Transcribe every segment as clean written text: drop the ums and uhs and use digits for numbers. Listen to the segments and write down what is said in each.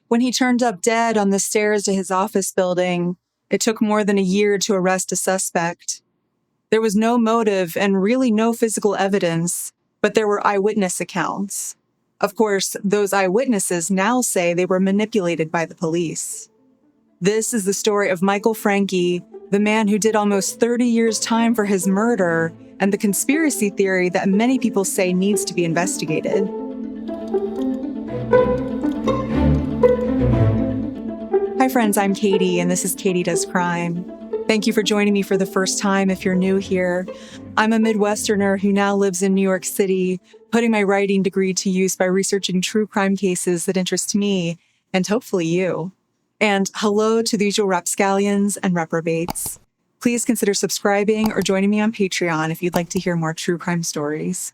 When he turned up dead on the stairs to his office building, it took more than a year to arrest a suspect. There was no motive and really no physical evidence, but there were eyewitness accounts. Of course, those eyewitnesses now say they were manipulated by the police. This is the story of Michael Franke, the man who did almost 30 years' time for his murder, and the conspiracy theory that many people say needs to be investigated. Hi friends, I'm Katie, and this is Katie Does Crime. Thank you for joining me for the first time if you're new here. I'm a Midwesterner who now lives in New York City, putting my writing degree to use by researching true crime cases that interest me, and hopefully you. And hello to the usual rapscallions and reprobates. Please consider subscribing or joining me on Patreon if you'd like to hear more true crime stories.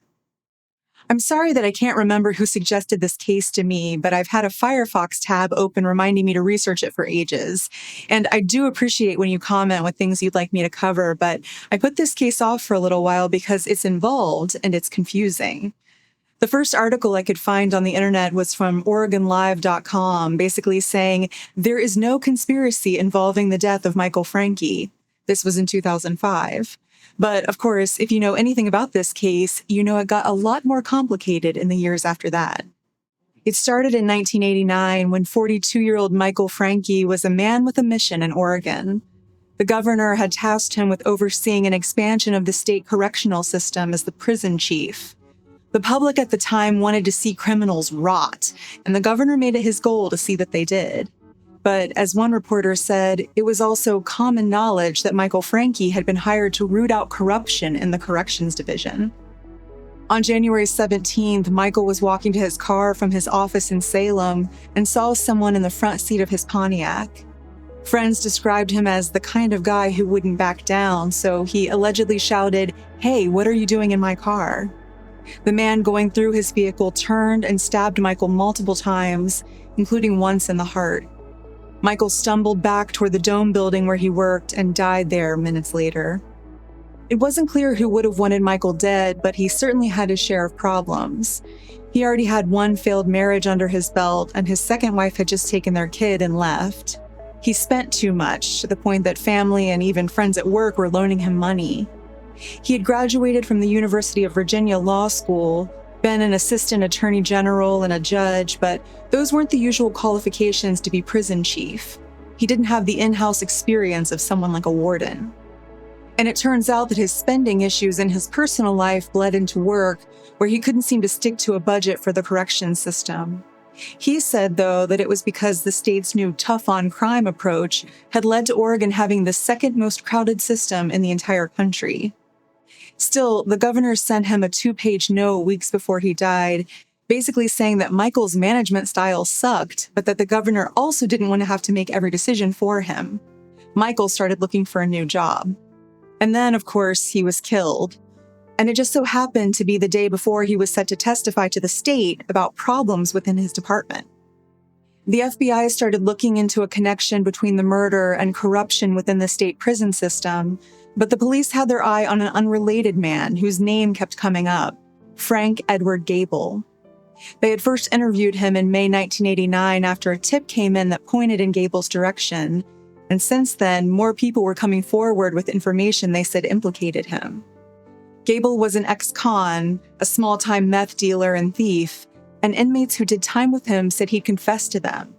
I'm sorry that I can't remember who suggested this case to me, but I've had a Firefox tab open reminding me to research it for ages. And I do appreciate when you comment with things you'd like me to cover, but I put this case off for a little while because it's involved and it's confusing. The first article I could find on the internet was from OregonLive.com, basically saying, there is no conspiracy involving the death of Michael Franke. This was in 2005. But of course, if you know anything about this case, you know it got a lot more complicated in the years after that. It started in 1989 when 42-year-old Michael Franke was a man with a mission in Oregon. The governor had tasked him with overseeing an expansion of the state correctional system as the prison chief. The public at the time wanted to see criminals rot, and the governor made it his goal to see that they did. But as one reporter said, it was also common knowledge that Michael Franke had been hired to root out corruption in the corrections division. On January 17th, Michael was walking to his car from his office in Salem and saw someone in the front seat of his Pontiac. Friends described him as the kind of guy who wouldn't back down, so he allegedly shouted, "Hey, what are you doing in my car?" The man going through his vehicle turned and stabbed Michael multiple times, including once in the heart. Michael stumbled back toward the Dome building where he worked and died there minutes later. It wasn't clear who would have wanted Michael dead, but he certainly had his share of problems. He already had one failed marriage under his belt, and his second wife had just taken their kid and left. He spent too much, to the point that family and even friends at work were loaning him money. He had graduated from the University of Virginia Law School, been an assistant attorney general and a judge, but those weren't the usual qualifications to be prison chief. He didn't have the in-house experience of someone like a warden. And it turns out that his spending issues in his personal life bled into work, where he couldn't seem to stick to a budget for the corrections system. He said, though, that it was because the state's new tough-on-crime approach had led to Oregon having the second most crowded system in the entire country. Still, the governor sent him a 2-page note weeks before he died, basically saying that Michael's management style sucked, but that the governor also didn't want to have to make every decision for him. Michael started looking for a new job. And then, of course, he was killed. And it just so happened to be the day before he was set to testify to the state about problems within his department. The FBI started looking into a connection between the murder and corruption within the state prison system, but the police had their eye on an unrelated man whose name kept coming up, Frank Edward Gable. They had first interviewed him in May 1989 after a tip came in that pointed in Gable's direction, and since then, more people were coming forward with information they said implicated him. Gable was an ex-con, a small-time meth dealer and thief, and inmates who did time with him said he'd confessed to them.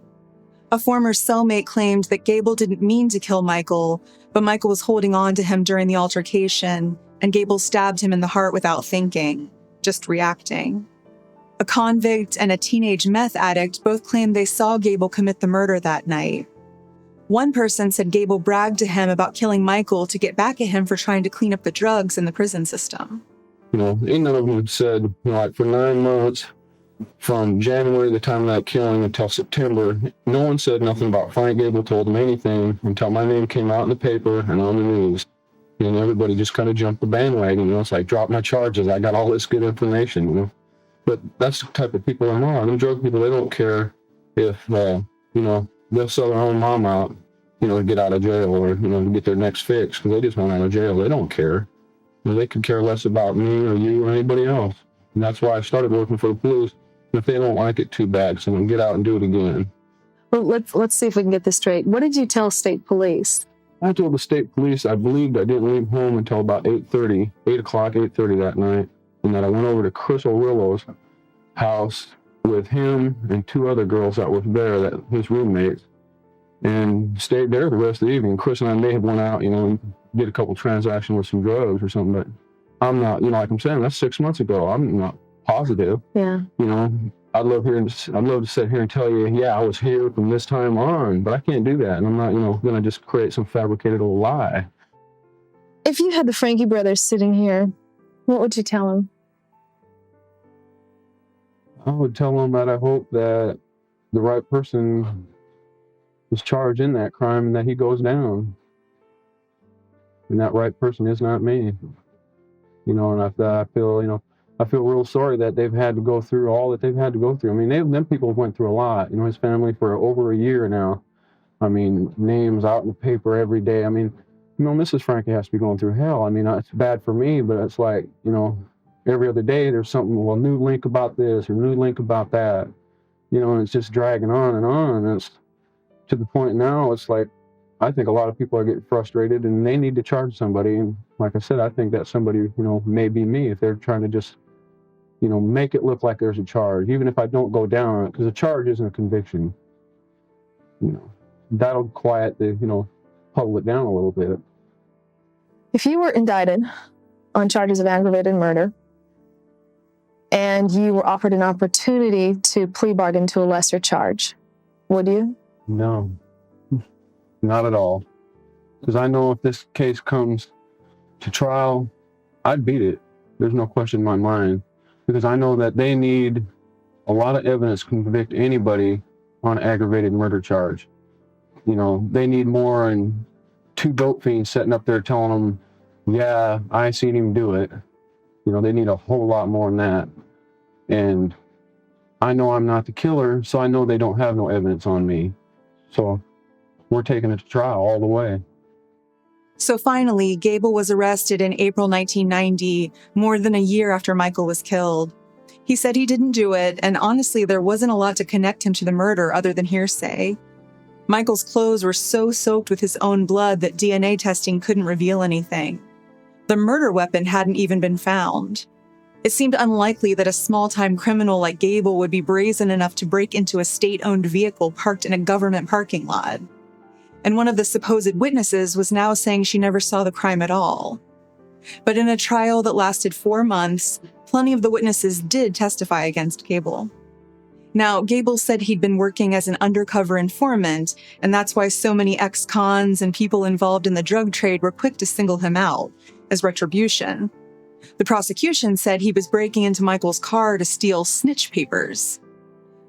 A former cellmate claimed that Gable didn't mean to kill Michael, but Michael was holding on to him during the altercation, and Gable stabbed him in the heart without thinking, just reacting. A convict and a teenage meth addict both claimed they saw Gable commit the murder that night. One person said Gable bragged to him about killing Michael to get back at him for trying to clean up the drugs in the prison system. Ain't none of them had said, like for 9 months, from January, the time of that killing, until September, no one said nothing about Frank Gable told them anything until my name came out in the paper and on the news. And everybody just kind of jumped the bandwagon, it's like, drop my charges, I got all this good information, But that's the type of people I'm on. Them drug people, they don't care if, they'll sell their own mom out, to get out of jail or, to get their next fix, because they just want out of jail. They don't care. They could care less about me or you or anybody else. And that's why I started working for the police. And if they don't like it, too bad, so I'm going to get out and do it again. Well, let's see if we can get this straight. What did you tell state police? I told the state police I believed I didn't leave home until about 8:30 that night, and that I went over to Chris O'Willow's house with him and two other girls that was there, that his roommates, and stayed there the rest of the evening. Chris and I may have went out, and did a couple transactions with some drugs or something, but I'm not, like I'm saying, that's 6 months ago. I'm not positive. Yeah. I'd love to sit here and tell you, yeah, I was here from this time on, but I can't do that. And I'm not, going to just create some fabricated little lie. If you had the Frankie brothers sitting here, what would you tell them? I would tell them that I hope that the right person is charged in that crime and that he goes down. And that right person is not me. And I feel real sorry that they've had to go through all that they've had to go through. I mean, them people went through a lot. His family for over a year now. I mean, names out in the paper every day. I mean, Mrs. Frankie has to be going through hell. I mean, it's bad for me, but it's like, every other day there's something, new link about this or new link about that. And it's just dragging on and on. And it's to the point now, it's like, I think a lot of people are getting frustrated and they need to charge somebody. And like I said, I think that somebody, may be me if they're trying to just, make it look like there's a charge, even if I don't go down on it, because a charge isn't a conviction. That'll quiet the, public down a little bit. If you were indicted on charges of aggravated murder and you were offered an opportunity to plea bargain to a lesser charge, would you? No, not at all. Because I know if this case comes to trial, I'd beat it. There's no question in my mind. Because I know that they need a lot of evidence to convict anybody on an aggravated murder charge. They need more than two dope fiends sitting up there telling them, yeah, I seen him do it. They need a whole lot more than that. And I know I'm not the killer, so I know they don't have no evidence on me. So we're taking it to trial all the way. So finally, Gable was arrested in April 1990, more than a year after Michael was killed. He said he didn't do it, and honestly, there wasn't a lot to connect him to the murder other than hearsay. Michael's clothes were so soaked with his own blood that DNA testing couldn't reveal anything. The murder weapon hadn't even been found. It seemed unlikely that a small-time criminal like Gable would be brazen enough to break into a state-owned vehicle parked in a government parking lot. And one of the supposed witnesses was now saying she never saw the crime at all. But in a trial that lasted 4 months, plenty of the witnesses did testify against Gable. Now, Gable said he'd been working as an undercover informant, and that's why so many ex-cons and people involved in the drug trade were quick to single him out as retribution. The prosecution said he was breaking into Michael's car to steal snitch papers.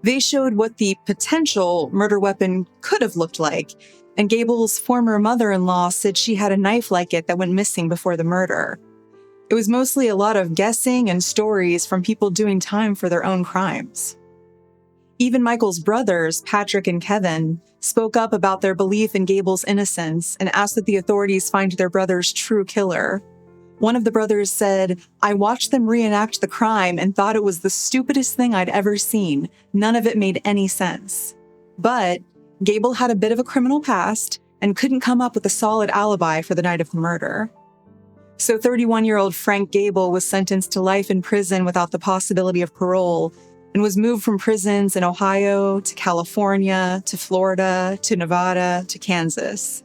They showed what the potential murder weapon could have looked like, and Gable's former mother-in-law said she had a knife like it that went missing before the murder. It was mostly a lot of guessing and stories from people doing time for their own crimes. Even Michael's brothers, Patrick and Kevin, spoke up about their belief in Gable's innocence and asked that the authorities find their brother's true killer. One of the brothers said, "I watched them reenact the crime and thought it was the stupidest thing I'd ever seen. None of it made any sense." But Gable had a bit of a criminal past and couldn't come up with a solid alibi for the night of the murder. So 31-year-old Frank Gable was sentenced to life in prison without the possibility of parole and was moved from prisons in Ohio to California to Florida to Nevada to Kansas.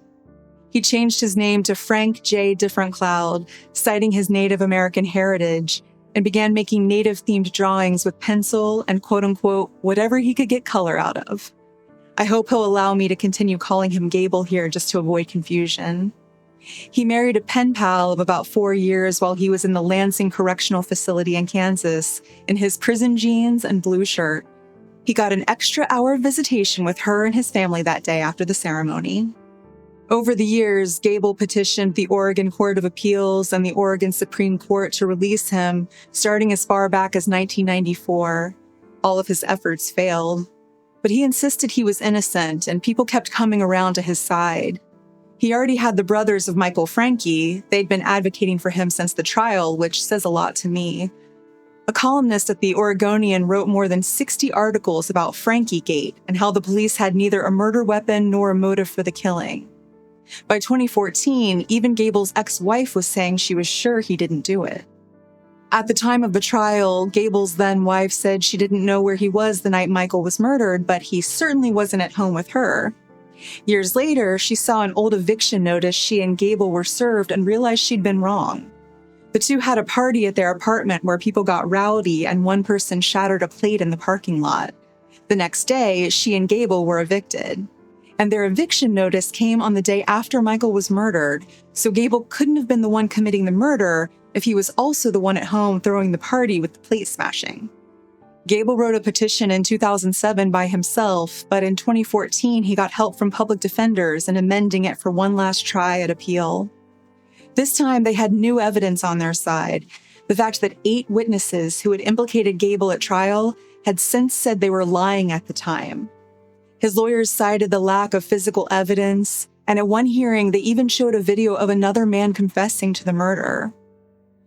He changed his name to Frank J. Different Cloud, citing his Native American heritage, and began making Native-themed drawings with pencil and quote-unquote whatever he could get color out of. I hope he'll allow me to continue calling him Gable here just to avoid confusion. He married a pen pal of about 4 years while he was in the Lansing Correctional Facility in Kansas in his prison jeans and blue shirt. He got an extra hour of visitation with her and his family that day after the ceremony. Over the years, Gable petitioned the Oregon Court of Appeals and the Oregon Supreme Court to release him, starting as far back as 1994. All of his efforts failed. But he insisted he was innocent, and people kept coming around to his side. He already had the brothers of Michael Frankie. They'd been advocating for him since the trial, which says a lot to me. A columnist at the Oregonian wrote more than 60 articles about Frankie-gate and how the police had neither a murder weapon nor a motive for the killing. By 2014, even Gable's ex-wife was saying she was sure he didn't do it. At the time of the trial, Gable's then-wife said she didn't know where he was the night Michael was murdered, but he certainly wasn't at home with her. Years later, she saw an old eviction notice she and Gable were served and realized she'd been wrong. The two had a party at their apartment where people got rowdy and one person shattered a plate in the parking lot. The next day, she and Gable were evicted. And their eviction notice came on the day after Michael was murdered, so Gable couldn't have been the one committing the murder if he was also the one at home throwing the party with the plate smashing. Gable wrote a petition in 2007 by himself, but in 2014 he got help from public defenders in amending it for one last try at appeal. This time they had new evidence on their side, the fact that 8 witnesses who had implicated Gable at trial had since said they were lying at the time. His lawyers cited the lack of physical evidence, and at one hearing they even showed a video of another man confessing to the murder.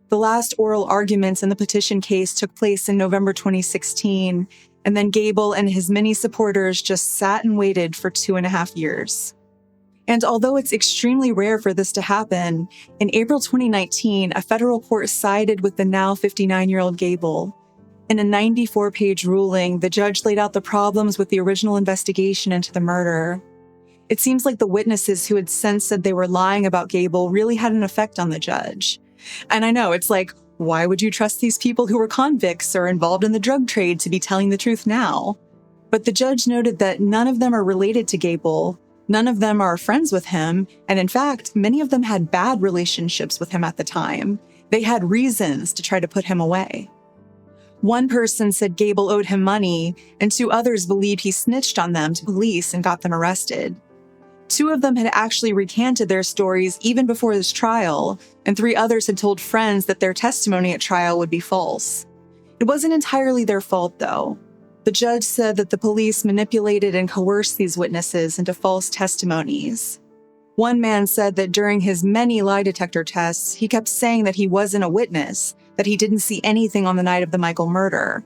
The last oral arguments in the petition case took place in November 2016, and then Gable and his many supporters just sat and waited for 2.5 years. And although it's extremely rare for this to happen, in April 2019, a federal court sided with the now 59-year-old Gable. In a 94-page ruling, the judge laid out the problems with the original investigation into the murder. It seems like the witnesses who had since said they were lying about Gable really had an effect on the judge. And I know, it's like, why would you trust these people who were convicts or involved in the drug trade to be telling the truth now? But the judge noted that none of them are related to Gable, none of them are friends with him, and in fact, many of them had bad relationships with him at the time. They had reasons to try to put him away. One person said Gable owed him money, and 2 others believed he snitched on them to police and got them arrested. 2 of them had actually recanted their stories even before his trial, and 3 others had told friends that their testimony at trial would be false. It wasn't entirely their fault, though. The judge said that the police manipulated and coerced these witnesses into false testimonies. One man said that during his many lie detector tests, he kept saying that he wasn't a witness, that he didn't see anything on the night of the Michael murder.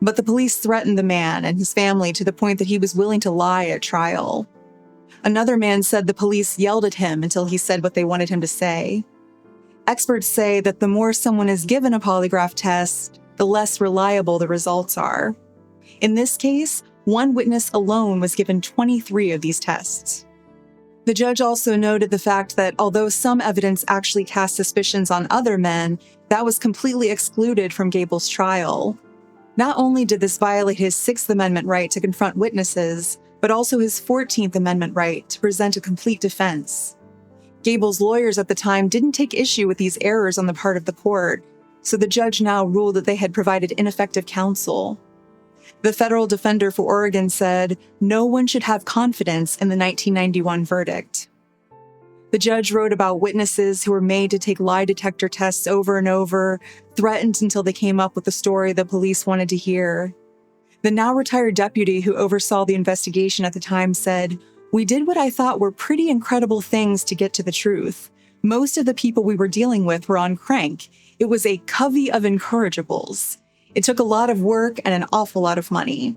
But the police threatened the man and his family to the point that he was willing to lie at trial. Another man said the police yelled at him until he said what they wanted him to say. Experts say that the more someone is given a polygraph test, the less reliable the results are. In this case, one witness alone was given 23 of these tests. The judge also noted the fact that although some evidence actually cast suspicions on other men, that was completely excluded from Gable's trial. Not only did this violate his 6th Amendment right to confront witnesses, but also his 14th Amendment right to present a complete defense. Gable's lawyers at the time didn't take issue with these errors on the part of the court, so the judge now ruled that they had provided ineffective counsel. The federal defender for Oregon said, "No one should have confidence in the 1991 verdict." The judge wrote about witnesses who were made to take lie detector tests over and over, threatened until they came up with the story the police wanted to hear. The now retired deputy who oversaw the investigation at the time said, "We did what I thought were pretty incredible things to get to the truth. Most of the people we were dealing with were on crank. It was a covey of incorrigibles. It took a lot of work and an awful lot of money."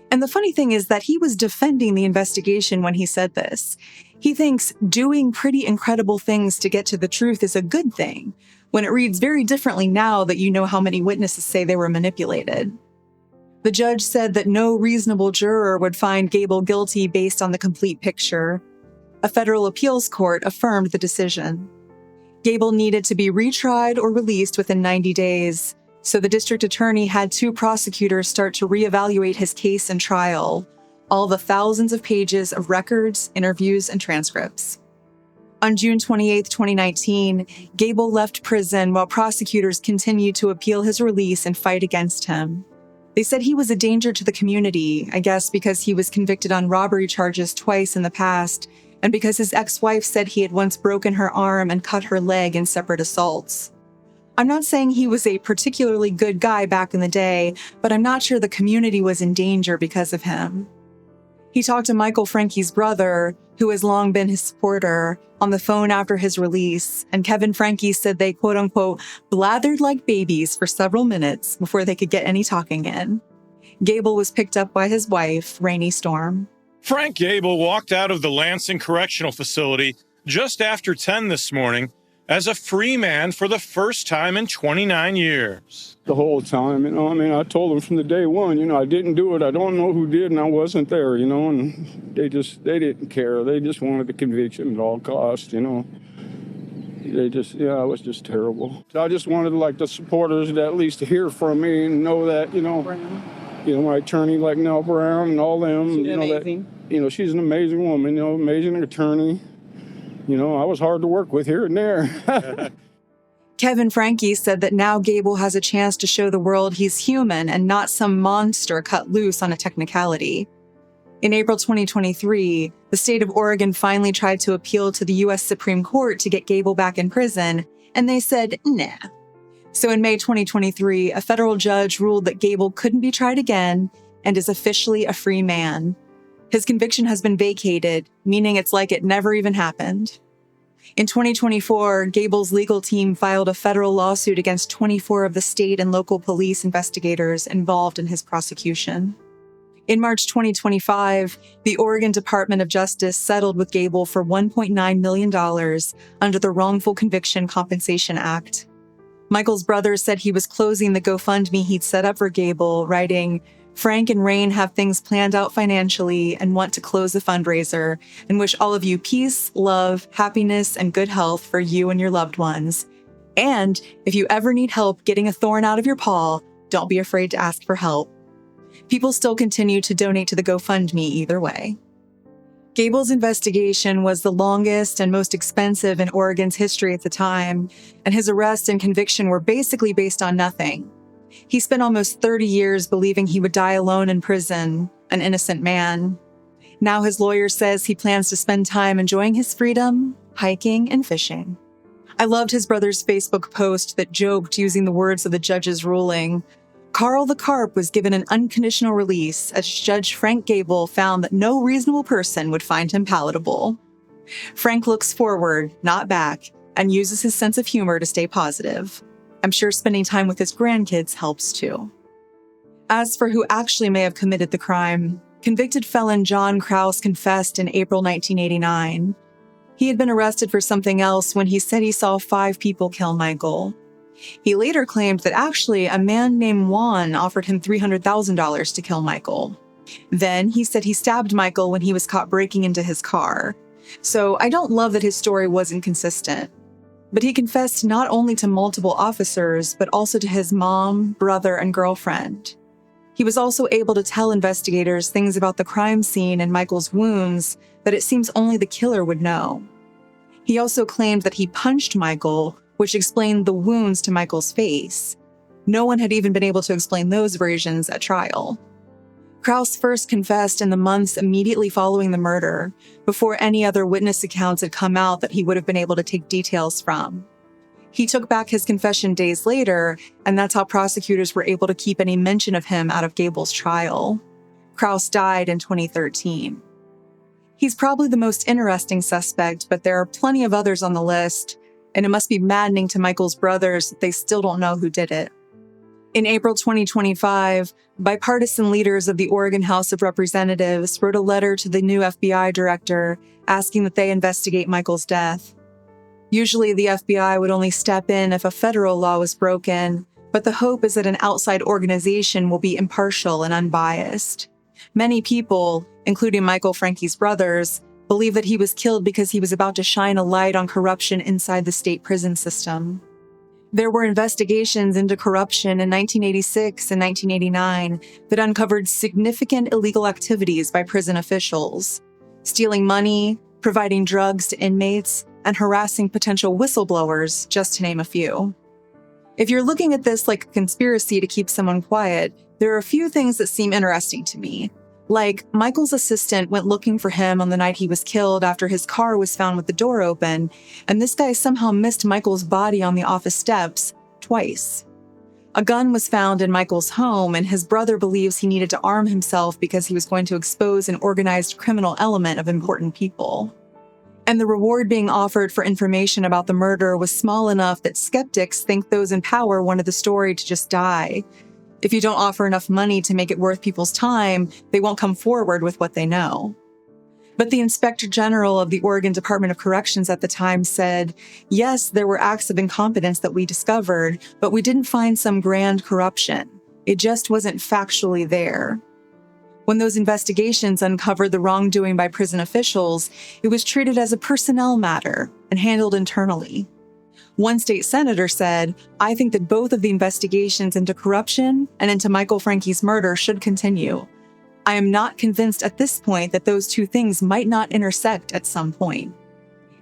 And the funny thing is that he was defending the investigation when he said this. He thinks doing pretty incredible things to get to the truth is a good thing, when it reads very differently now that you know how many witnesses say they were manipulated. The judge said that no reasonable juror would find Gable guilty based on the complete picture. A federal appeals court affirmed the decision. Gable needed to be retried or released within 90 days, so the district attorney had 2 prosecutors start to reevaluate his case and trial, all the thousands of pages of records, interviews, and transcripts. On June 28, 2019, Gable left prison while prosecutors continued to appeal his release and fight against him. They said he was a danger to the community, I guess because he was convicted on robbery charges twice in the past, and because his ex-wife said he had once broken her arm and cut her leg in separate assaults. I'm not saying he was a particularly good guy back in the day, but I'm not sure the community was in danger because of him. He talked to Michael Frankie's brother, who has long been his supporter, on the phone after his release, and Kevin Franke said they quote-unquote blathered like babies for several minutes before they could get any talking in. Gable was picked up by his wife, Rainey Storm. Frank Gable walked out of the Lansing Correctional Facility just after 10 this morning as a free man for the first time in 29 years. The whole time, I told them from the day one, I didn't do it. I don't know who did, and I wasn't there, and they didn't care. They just wanted the conviction at all costs, It was just terrible. So I just wanted, the supporters to at least hear from me and know that, my attorney, like Nell Brown and all them, that, she's an amazing woman, amazing attorney. I was hard to work with here and there. Kevin Franke said that now Gable has a chance to show the world he's human and not some monster cut loose on a technicality. In April 2023, the state of Oregon finally tried to appeal to the U.S. Supreme Court to get Gable back in prison, and they said, nah. So in May 2023, a federal judge ruled that Gable couldn't be tried again and is officially a free man. His conviction has been vacated, meaning it's like it never even happened. In 2024, Gable's legal team filed a federal lawsuit against 24 of the state and local police investigators involved in his prosecution. In March 2025, the Oregon Department of Justice settled with Gable for $1.9 million under the Wrongful Conviction Compensation Act. Michael's brother said he was closing the GoFundMe he'd set up for Gable, writing, "Frank and Rain have things planned out financially and want to close the fundraiser and wish all of you peace, love, happiness, and good health for you and your loved ones. And if you ever need help getting a thorn out of your paw, don't be afraid to ask for help." People still continue to donate to the GoFundMe either way. Gable's investigation was the longest and most expensive in Oregon's history at the time, and his arrest and conviction were basically based on nothing. He spent almost 30 years believing he would die alone in prison, an innocent man. Now his lawyer says he plans to spend time enjoying his freedom, hiking, and fishing. I loved his brother's Facebook post that joked using the words of the judge's ruling. Carl the Carp was given an unconditional release as Judge Frank Gable found that no reasonable person would find him palatable. Frank looks forward, not back, and uses his sense of humor to stay positive. I'm sure spending time with his grandkids helps too. As for who actually may have committed the crime, convicted felon John Krause confessed in April 1989. He had been arrested for something else when he said he saw 5 people kill Michael. He later claimed that actually a man named Juan offered him $300,000 to kill Michael. Then he said he stabbed Michael when he was caught breaking into his car. So I don't love that his story was inconsistent. But he confessed not only to multiple officers, but also to his mom, brother, and girlfriend. He was also able to tell investigators things about the crime scene and Michael's wounds that it seems only the killer would know. He also claimed that he punched Michael, which explained the wounds to Michael's face. No one had even been able to explain those versions at trial. Krause first confessed in the months immediately following the murder, before any other witness accounts had come out that he would have been able to take details from. He took back his confession days later, and that's how prosecutors were able to keep any mention of him out of Gable's trial. Krause died in 2013. He's probably the most interesting suspect, but there are plenty of others on the list, and it must be maddening to Michael's brothers that they still don't know who did it. In April 2025, bipartisan leaders of the Oregon House of Representatives wrote a letter to the new FBI director asking that they investigate Michael's death. Usually, the FBI would only step in if a federal law was broken, but the hope is that an outside organization will be impartial and unbiased. Many people, including Michael Franke's brothers, believe that he was killed because he was about to shine a light on corruption inside the state prison system. There were investigations into corruption in 1986 and 1989 that uncovered significant illegal activities by prison officials, stealing money, providing drugs to inmates, and harassing potential whistleblowers, just to name a few. If you're looking at this like a conspiracy to keep someone quiet, there are a few things that seem interesting to me. Like, Michael's assistant went looking for him on the night he was killed after his car was found with the door open, and this guy somehow missed Michael's body on the office steps twice. A gun was found in Michael's home, and his brother believes he needed to arm himself because he was going to expose an organized criminal element of important people. And the reward being offered for information about the murder was small enough that skeptics think those in power wanted the story to just die. If you don't offer enough money to make it worth people's time, they won't come forward with what they know. But the Inspector General of the Oregon Department of Corrections at the time said, yes, there were acts of incompetence that we discovered, but we didn't find some grand corruption. It just wasn't factually there. When those investigations uncovered the wrongdoing by prison officials, it was treated as a personnel matter and handled internally. One state senator said, I think that both of the investigations into corruption and into Michael Frankie's murder should continue. I am not convinced at this point that those two things might not intersect at some point.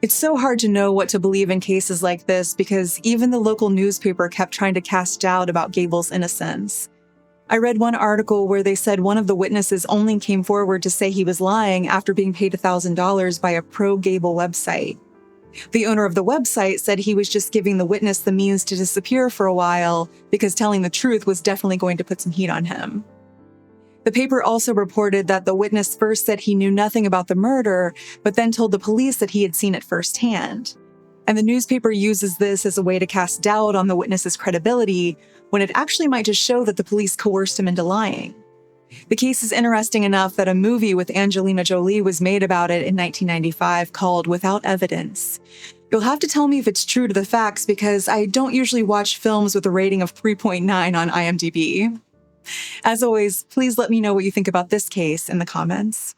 It's so hard to know what to believe in cases like this because even the local newspaper kept trying to cast doubt about Gable's innocence. I read one article where they said one of the witnesses only came forward to say he was lying after being paid $1,000 by a pro-Gable website. The owner of the website said he was just giving the witness the means to disappear for a while because telling the truth was definitely going to put some heat on him. The paper also reported that the witness first said he knew nothing about the murder, but then told the police that he had seen it firsthand. And the newspaper uses this as a way to cast doubt on the witness's credibility when it actually might just show that the police coerced him into lying. The case is interesting enough that a movie with Angelina Jolie was made about it in 1995 called Without Evidence. You'll have to tell me if it's true to the facts because I don't usually watch films with a rating of 3.9 on IMDb. As always, please let me know what you think about this case in the comments.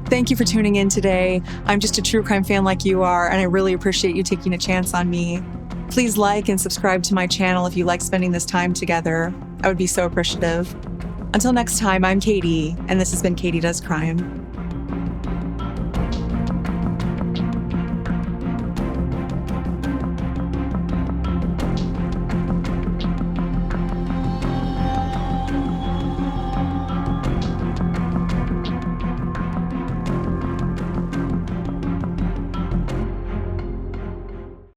Thank you for tuning in today. I'm just a true crime fan like you are, and I really appreciate you taking a chance on me. Please like and subscribe to my channel if you like spending this time together. I would be so appreciative. Until next time, I'm Katie, and this has been Katie Does Crime.